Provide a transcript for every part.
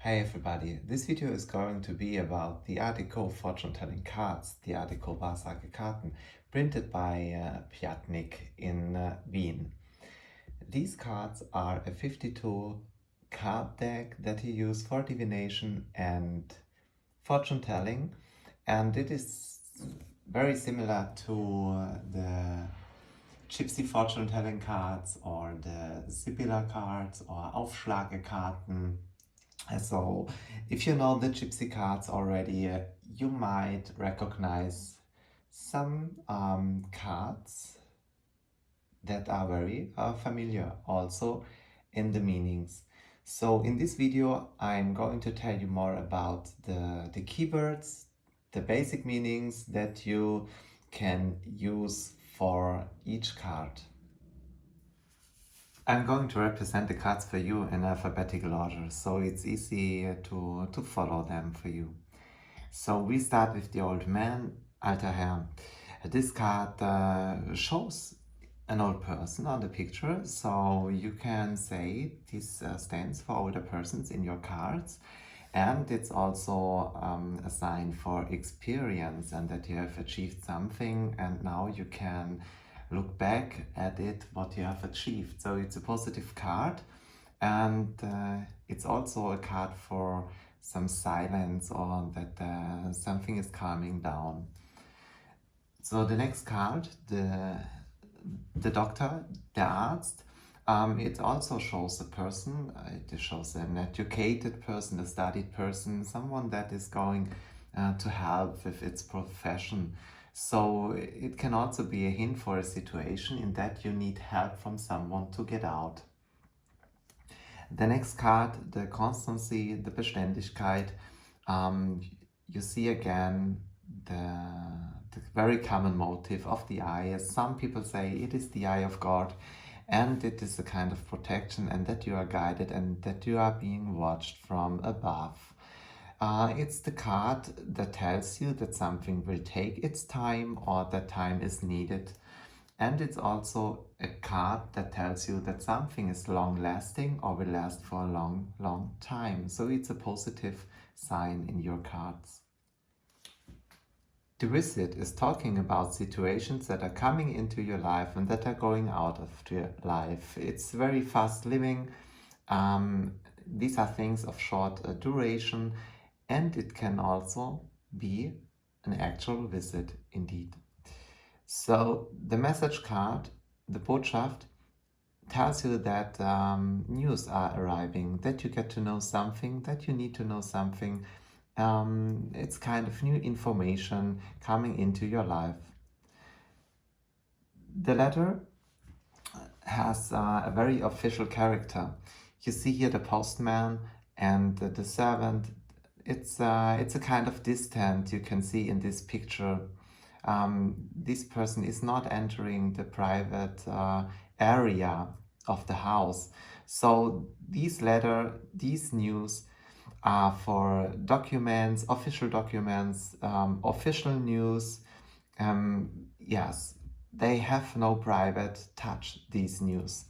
Hey everybody, this video is going to be about the Art Deco Fortune Telling Cards, the Art Deco Wahrsagekarten, printed by Piatnik in Wien. These cards are a 52 card deck that you use for divination and fortune telling, and it is very similar to the Gypsy Fortune Telling Cards or the Sibylla cards or Aufschlagekarten. So if you know the gypsy cards already, you might recognize some cards that are very familiar also in the meanings. So in this video, I'm going to tell you more about the keywords, the basic meanings that you can use for each card. I'm going to represent the cards for you in alphabetical order, so it's easy to follow them for you. So we start with the old man, alter Herr. This card shows an old person on the picture, so you can say this stands for older persons in your cards. And it's also a sign for experience and that you have achieved something and now you can look back at it, what you have achieved. So it's a positive card, and it's also a card for some silence or that something is calming down. So the next card, the doctor, the arzt, it also shows a person, it shows an educated person, a studied person, someone that is going to help with its profession. So it can also be a hint for a situation in that you need help from someone to get out. The next card, the constancy, the Beständigkeit, you see again the very common motive of the eye. As some people say, it is the eye of God, and it is a kind of protection and that you are guided and that you are being watched from above. It's the card that tells you that something will take its time or that time is needed. And it's also a card that tells you that something is long-lasting or will last for a long, long time. So it's a positive sign in your cards. The visit is talking about situations that are coming into your life and that are going out of your life. It's very fast living. These are things of short duration. And it can also be an actual visit indeed. So the message card, the Botschaft, tells you that news are arriving, that you get to know something, that you need to know something. It's kind of new information coming into your life. The letter has a very official character. You see here the postman and the servant. It's a kind of distant you can see in this picture. This person is not entering the private area of the house. So these news are for documents, official documents, official news. Yes, they have no private touch, these news.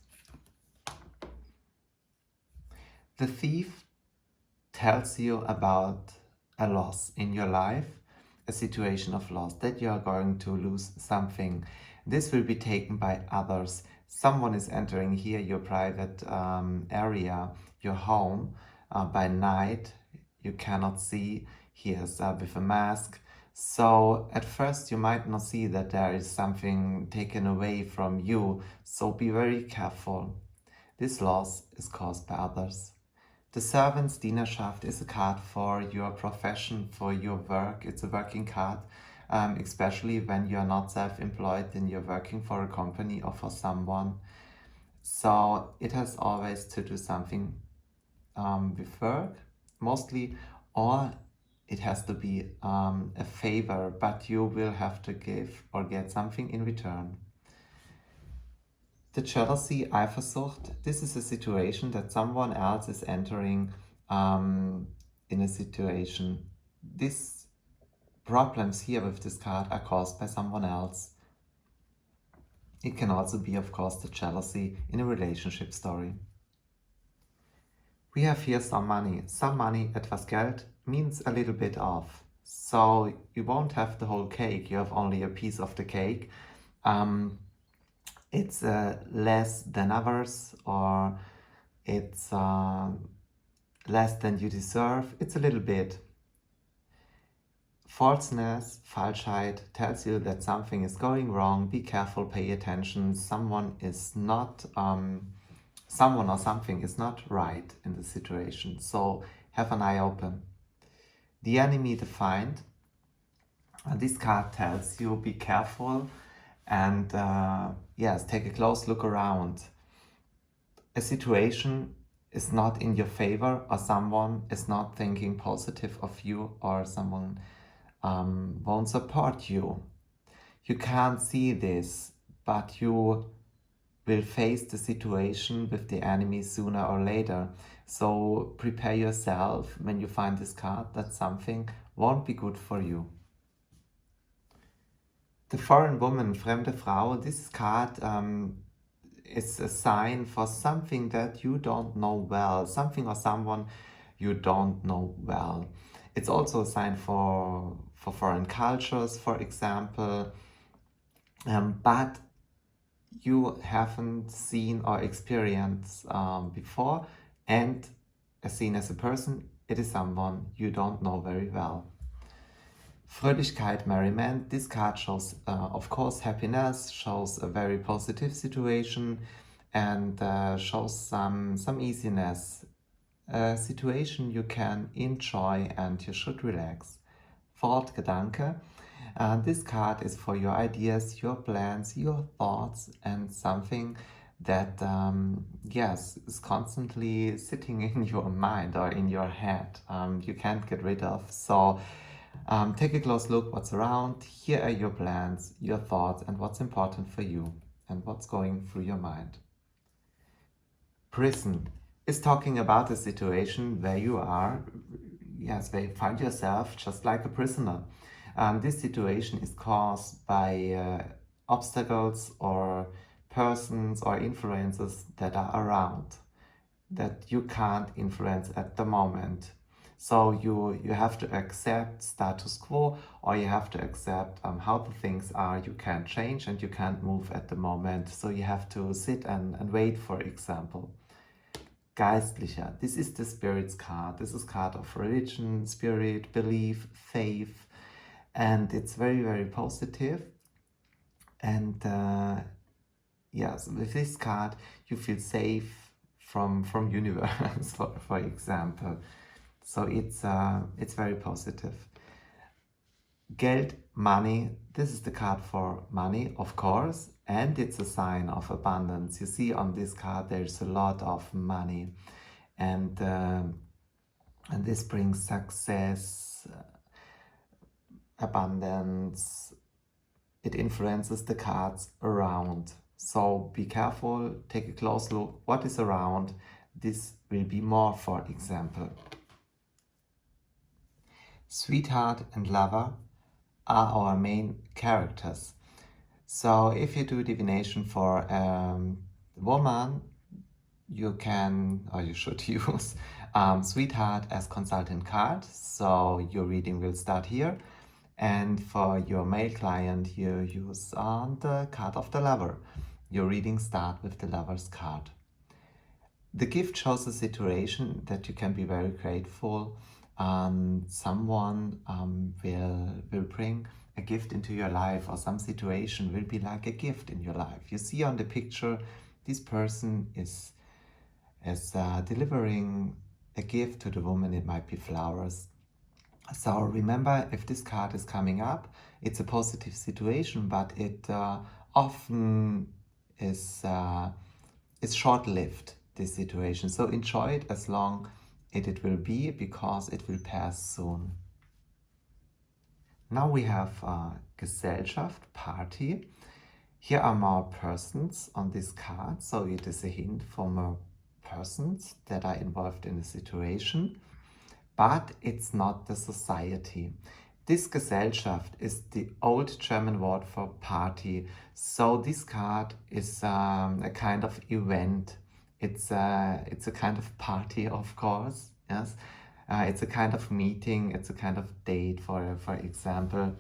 The thief tells you about a loss in your life, a situation of loss, that you are going to lose something. This will be taken by others. Someone is entering here your private area, your home, by night. You cannot see. He is with a mask. So at first you might not see that there is something taken away from you. So be very careful. This loss is caused by others. The servant's Dienerschaft is a card for your profession, for your work. It's a working card, especially when you're not self-employed and you're working for a company or for someone. So it has always to do something with work, mostly, or it has to be a favor, but you will have to give or get something in return. The jealousy, Eifersucht, this is a situation that someone else is entering in a situation. These problems here with this card are caused by someone else. It can also be, of course, the jealousy in a relationship story. We have here some money. Some money, etwas Geld, means a little bit of. So you won't have the whole cake, you have only a piece of the cake. It's less than others, or it's less than you deserve. It's a little bit. Falseness, Falschheit, tells you that something is going wrong. Be careful, pay attention. Someone or something is not right in the situation. So have an eye open. The enemy defined. This card tells you be careful and yes, take a close look around. A situation is not in your favor, or someone is not thinking positive of you, or someone won't support you. You can't see this, but you will face the situation with the enemy sooner or later. So prepare yourself when you find this card that something won't be good for you. The foreign woman, fremde Frau, this card is a sign for something that you don't know well, something or someone you don't know well. It's also a sign for foreign cultures, for example, but you haven't seen or experienced before, and as seen as a person, it is someone you don't know very well. Fröhlichkeit, merriment. This card shows, of course, happiness, shows a very positive situation, and shows some easiness. A situation you can enjoy and you should relax. Thought, Gedanke. This card is for your ideas, your plans, your thoughts, and something that, yes, is constantly sitting in your mind or in your head. You can't get rid of. So take a close look what's around. Here are your plans, your thoughts, and what's important for you and what's going through your mind. Prison is talking about a situation where you are, yes, where you find yourself just like a prisoner. This situation is caused by obstacles or persons or influences that are around that you can't influence at the moment. So you have to accept status quo, or you have to accept how the things are. You can't change and you can't move at the moment. So you have to sit and wait, for example. Geistlicher. This is the Spirit's card. This is card of religion, spirit, belief, faith. And it's very, very positive. And yes, with this card, you feel safe from universe, for example. So it's very positive. Geld, money. This is the card for money, of course, and it's a sign of abundance. You see on this card there's a lot of money, and this brings success, abundance. It influences the cards around. So be careful, take a close look what is around. This will be more, for example. Sweetheart and lover are our main characters. So if you do divination for a woman, you can, or you should use Sweetheart as consultant card. So your reading will start here. And for your male client, you use the card of the lover. Your reading starts with the lover's card. The gift shows a situation that you can be very grateful. Someone will bring a gift into your life, or some situation will be like a gift in your life. You see on the picture, this person is delivering a gift to the woman. It might be flowers. So remember, if this card is coming up, it's a positive situation, but it often is short-lived, this situation. So enjoy it as long as it will be, because it will pass soon. Now we have Gesellschaft, party. Here are more persons on this card, so it is a hint for more persons that are involved in the situation. But it's not the society. This Gesellschaft is the old German word for party. So this card is a kind of event. It's a kind of party, of course. Yes, it's a kind of meeting. It's a kind of date, for example.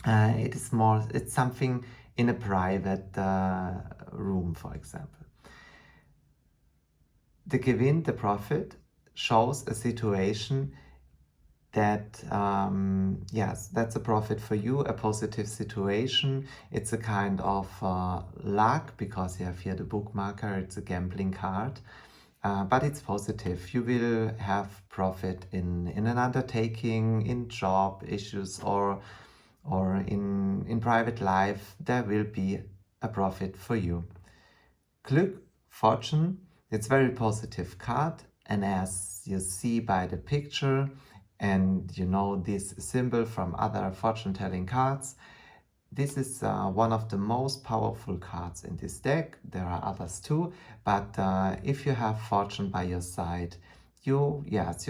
It's something in a private room, for example. The Gewinn, the profit, shows a situation that, yes, that's a profit for you, a positive situation. It's a kind of luck, because you have here the bookmarker, it's a gambling card. But it's positive. You will have profit in an undertaking, in job issues, or in private life. There will be a profit for you. Glück, fortune, it's very positive card, and as you see by the picture, and you know this symbol from other fortune telling cards, this is one of the most powerful cards in this deck. There are others too, but if you have fortune by your side, you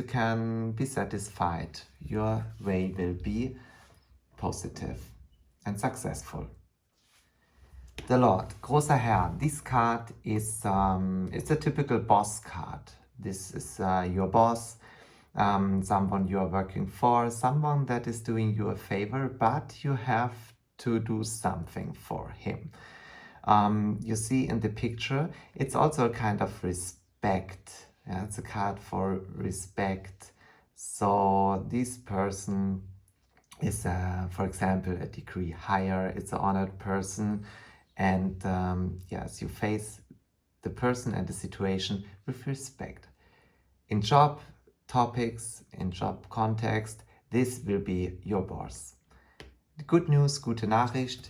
can be satisfied. Your way will be positive and successful. The Lord, großer Herr. This card is it's a typical boss card. This is your boss, someone you are working for, someone that is doing you a favor, but you have to do something for him. You see in the picture, it's also a kind of respect. Yeah, it's a card for respect. So this person is, for example, a degree higher. It's an honored person. And yes, you face the person and the situation with respect. In job topics, in job context, this will be your boss. The good news, gute Nachricht.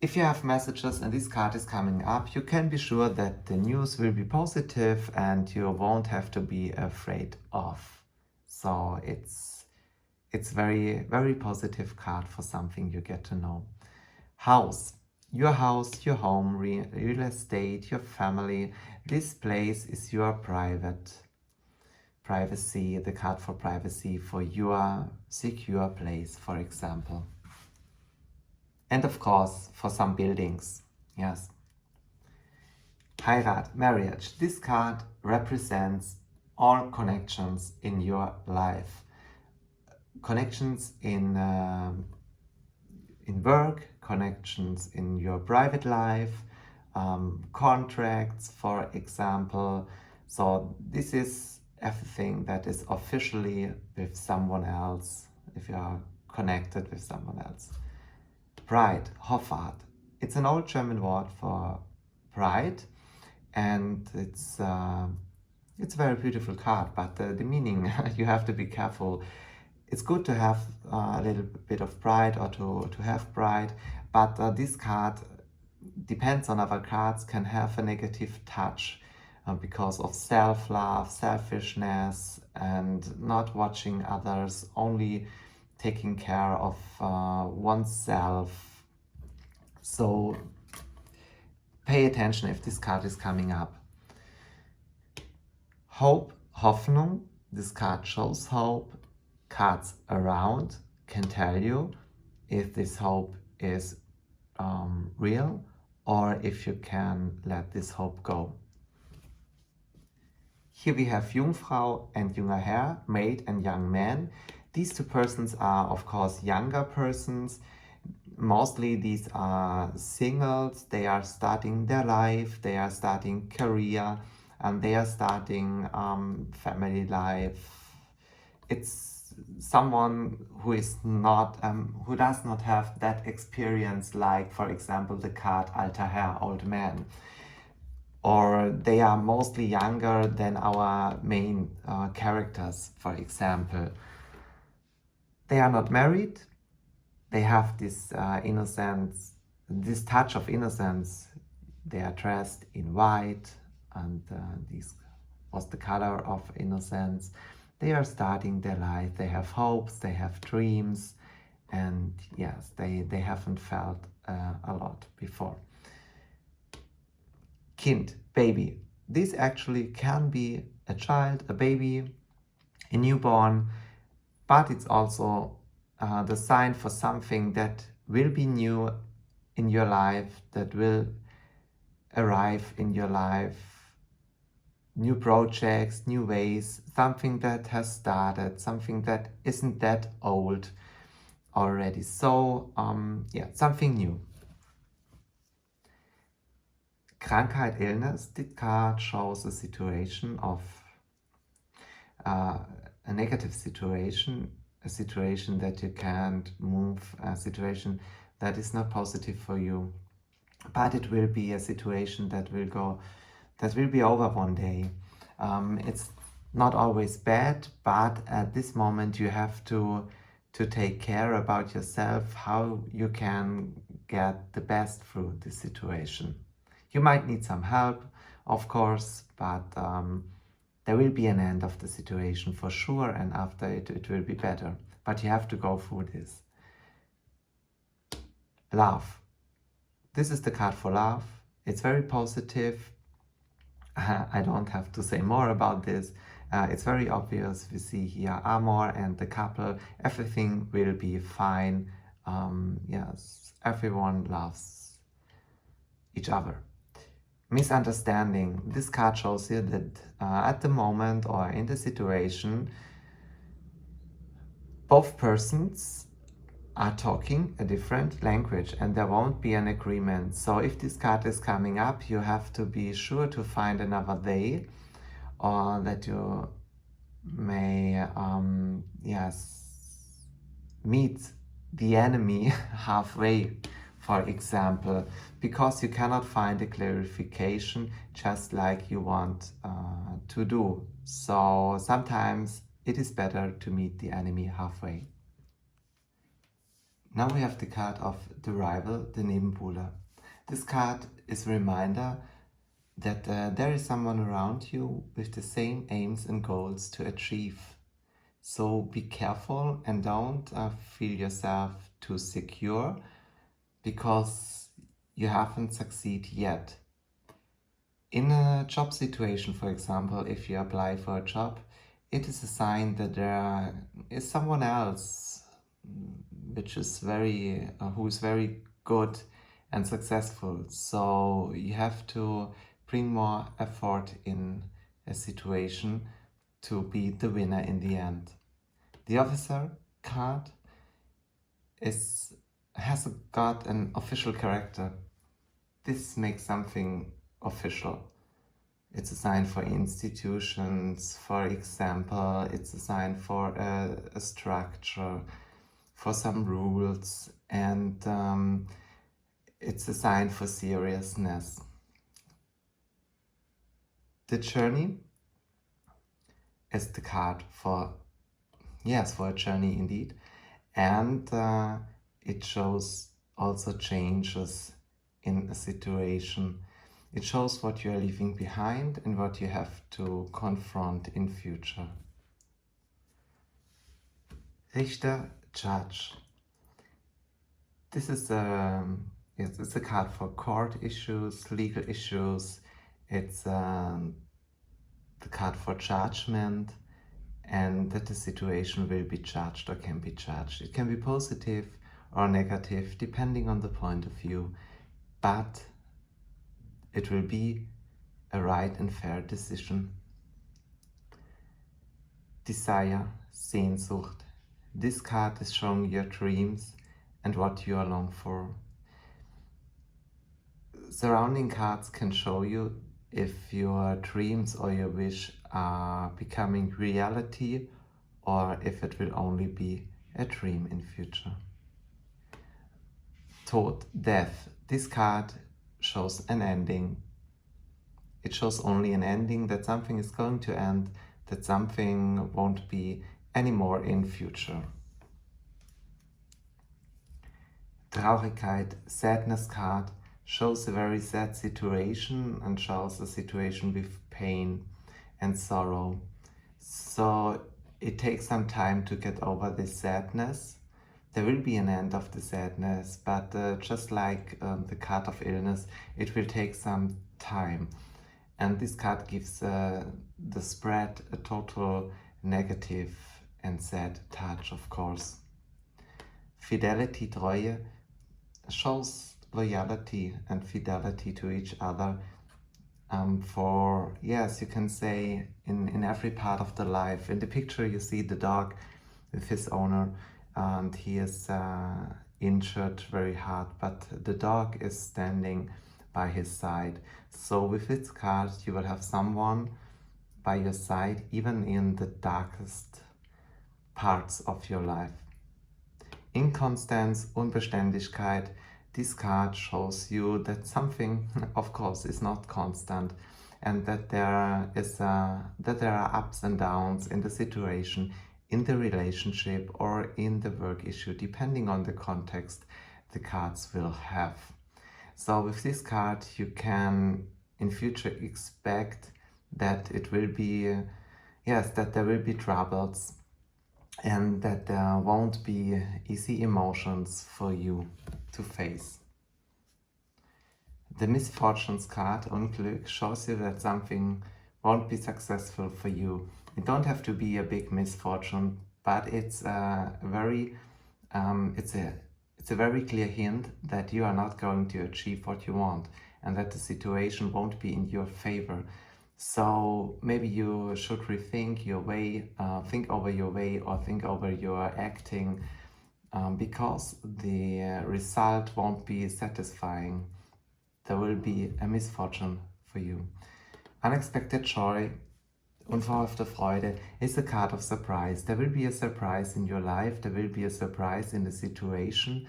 If you have messages and this card is coming up, you can be sure that the news will be positive and you won't have to be afraid of. So it's very, very positive card for something you get to know. House, your home, real estate, your family. This place is your privacy, the card for privacy, for your secure place, for example. And of course, for some buildings, yes. Heirat, marriage. This card represents all connections in your life. Connections in work, connections in your private life, contracts, for example. So this is everything that is officially with someone else, if you are connected with someone else. Bride, Hoffart. It's an old German word for bride, and it's a very beautiful card, but the meaning, you have to be careful. It's good to have a little bit of pride, or to have pride, but this card depends on other cards, can have a negative touch because of self-love, selfishness, and not watching others, only taking care of oneself. So pay attention if this card is coming up. Hope, Hoffnung. This card shows hope. Cards around can tell you if this hope is real, or if you can let this hope go. Here we have Jungfrau and junger Herr, maid and young man. These two persons are, of course, younger persons. Mostly these are singles. They are starting their life, they are starting career, and they are starting family life. It's someone who is not, who does not have that experience, like, for example, the card alter Herr, old man. Or they are mostly younger than our main characters, for example. They are not married. They have this innocence, this touch of innocence. They are dressed in white, and this was the color of innocence. They are starting their life. They have hopes, they have dreams, and yes, they haven't felt a lot before. Kind, baby. This actually can be a child, a baby, a newborn, but it's also the sign for something that will be new in your life, that will arrive in your life. new projects, new ways, something that has started, something that isn't that old already. So, yeah, something new. Krankheit, illness. This card shows a situation of a negative situation, a situation that you can't move, a situation that is not positive for you. But it will be a situation that will be over one day. It's not always bad, but at this moment you have to take care about yourself, how you can get the best through this situation. You might need some help, of course, but there will be an end of the situation for sure, and after it will be better. But you have to go through this. Love. This is the card for love. It's very positive. I don't have to say more about this. It's very obvious. We see here Amor and the couple. Everything will be fine. Yes, everyone loves each other. Misunderstanding. This card shows you that at the moment or in the situation, both persons are talking a different language and there won't be an agreement. So if this card is coming up, you have to be sure to find another way, or that you may meet the enemy halfway, for example, because you cannot find a clarification just like you want to do. So sometimes it is better to meet the enemy halfway. Now we have the card of the rival, the Nebenbuhler. This card is a reminder that there is someone around you with the same aims and goals to achieve. So be careful and don't feel yourself too secure because you haven't succeeded yet. In a job situation, for example, if you apply for a job, it is a sign that there is someone else which is who is very good and successful. So you have to bring more effort in a situation to be the winner in the end. The officer card has got an official character. This makes something official. It's a sign for institutions, for example. It's a sign for a structure, for some rules, and it's a sign for seriousness. The journey is the card for a journey indeed, and it shows also changes in a situation. It shows what you are leaving behind and what you have to confront in future. Richter, judge. This is it's a card for court issues, legal issues. It's the card for judgment, and that the situation will be judged or can be judged. It can be positive or negative depending on the point of view, but it will be a right and fair decision. Desire, Sehnsucht. This card is showing your dreams and what you long for. Surrounding cards can show you if your dreams or your wish are becoming reality or if it will only be a dream in future. Tod, death. This card shows an ending. It shows only an ending, that something is going to end, that something won't be anymore in future. Traurigkeit, sadness card, shows a very sad situation and shows a situation with pain and sorrow. So it takes some time to get over this sadness. There will be an end of the sadness, but just like the card of illness, it will take some time. And this card gives the spread a total negative and sad touch, of course. Fidelity, Treue, shows loyalty and fidelity to each other. for, yes, you can say in every part of the life. In the picture you see the dog with his owner, and he is injured very hard, but the dog is standing by his side. So with this card you will have someone by your side even in the darkest parts of your life. Inconstance, Unbeständigkeit. This card shows you that something, of course, is not constant, and that there are ups and downs in the situation, in the relationship, or in the work issue, depending on the context the cards will have. So with this card, you can in future expect that it will be, yes, that there will be troubles, and that there won't be easy emotions for you to face. The misfortunes card, Unglück, shows you that something won't be successful for you. It don't have to be a big misfortune, but it's a very clear hint that you are not going to achieve what you want, and that the situation won't be in your favor. So maybe you should rethink your way, think over your way, or think over your acting, because the result won't be satisfying. There will be a misfortune for you. Unexpected joy, unverhoffte Freude, is a card of surprise. There will be a surprise in your life. There will be a surprise in the situation.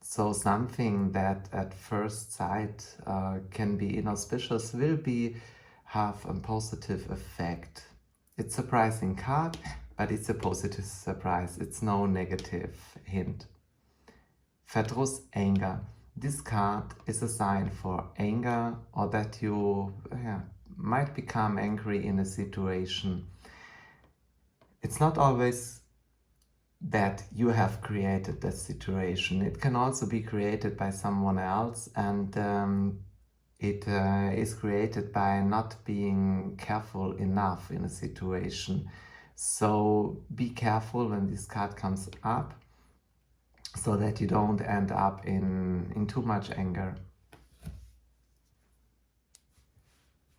So something that at first sight can be inauspicious will have a positive effect. It's a surprising card, but it's a positive surprise. It's no negative hint. Verdruss, anger. This card is a sign for anger, or that you might become angry in a situation. It's not always that you have created that situation. It can also be created by someone else, and it is created by not being careful enough in a situation. So be careful when this card comes up, so that you don't end up in too much anger.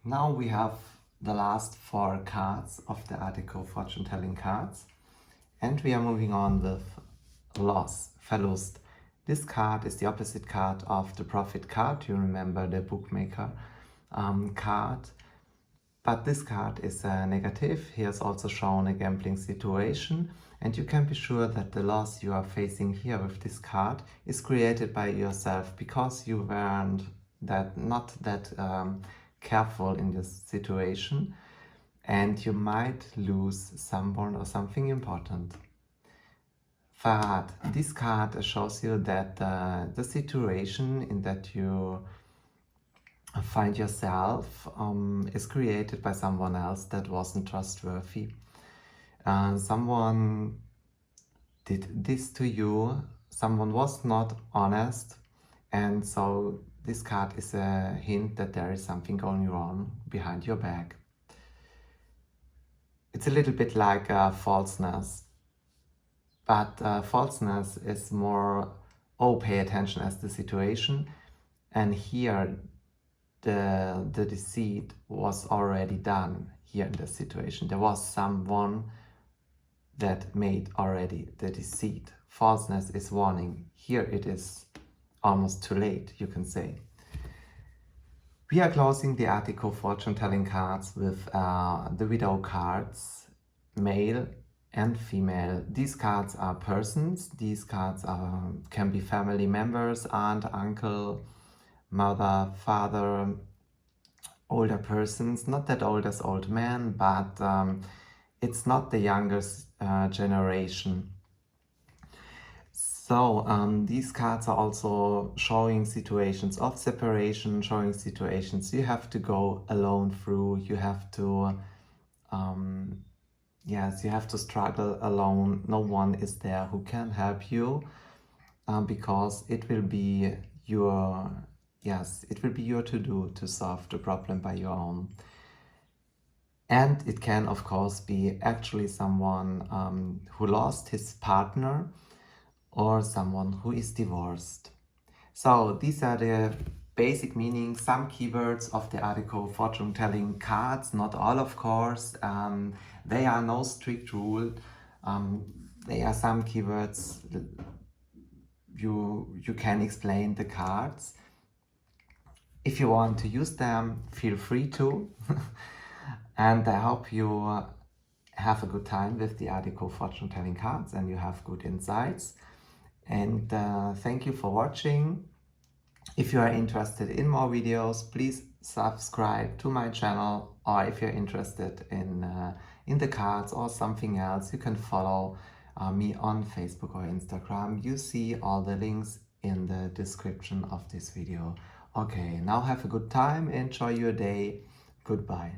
Now we have the last 4 cards of the Art Deco Fortune Telling Cards. And we are moving on with loss, Verlust. This card is the opposite card of the Profit card. You remember the bookmaker card. But this card is negative. He has also shown a gambling situation. And you can be sure that the loss you are facing here with this card is created by yourself, because you weren't not that careful in this situation. And you might lose someone or something important. Verrat. This card shows you that the situation in that you find yourself is created by someone else that wasn't trustworthy. Someone did this to you, someone was not honest, and so this card is a hint that there is something going on behind your back. It's a little bit like falseness, but falseness is more, pay attention as the situation, and here the deceit was already done here in the situation. There was someone that made already the deceit. Falseness is warning. Here it is almost too late, you can say. We are closing the Art Deco Fortune Telling Cards with the Widow cards, male and female. These cards are persons. These cards can be family members, aunt, uncle, mother, father, older persons. Not that old as old men, but it's not the youngest generation. So these cards are also showing situations of separation, showing situations you have to go alone through. You have to, yes, you have to struggle alone. No one is there who can help you, because it will be your, yes, it will be your to-do to solve the problem by your own. And it can, of course, be actually someone who lost his partner, or someone who is divorced. So these are the basic meaning, some keywords of the Art Deco Fortune Telling Cards, not all of course. They are no strict rule. There are some keywords you can explain the cards. If you want to use them, feel free to. And I hope you have a good time with the Art Deco Fortune Telling Cards and you have good insights. And thank you for watching. If you are interested in more videos, please subscribe to my channel, or if you're interested in the cards or something else, you can follow me on Facebook or Instagram. You see all the links in the description of this video. Okay, now have a good time, enjoy your day, goodbye.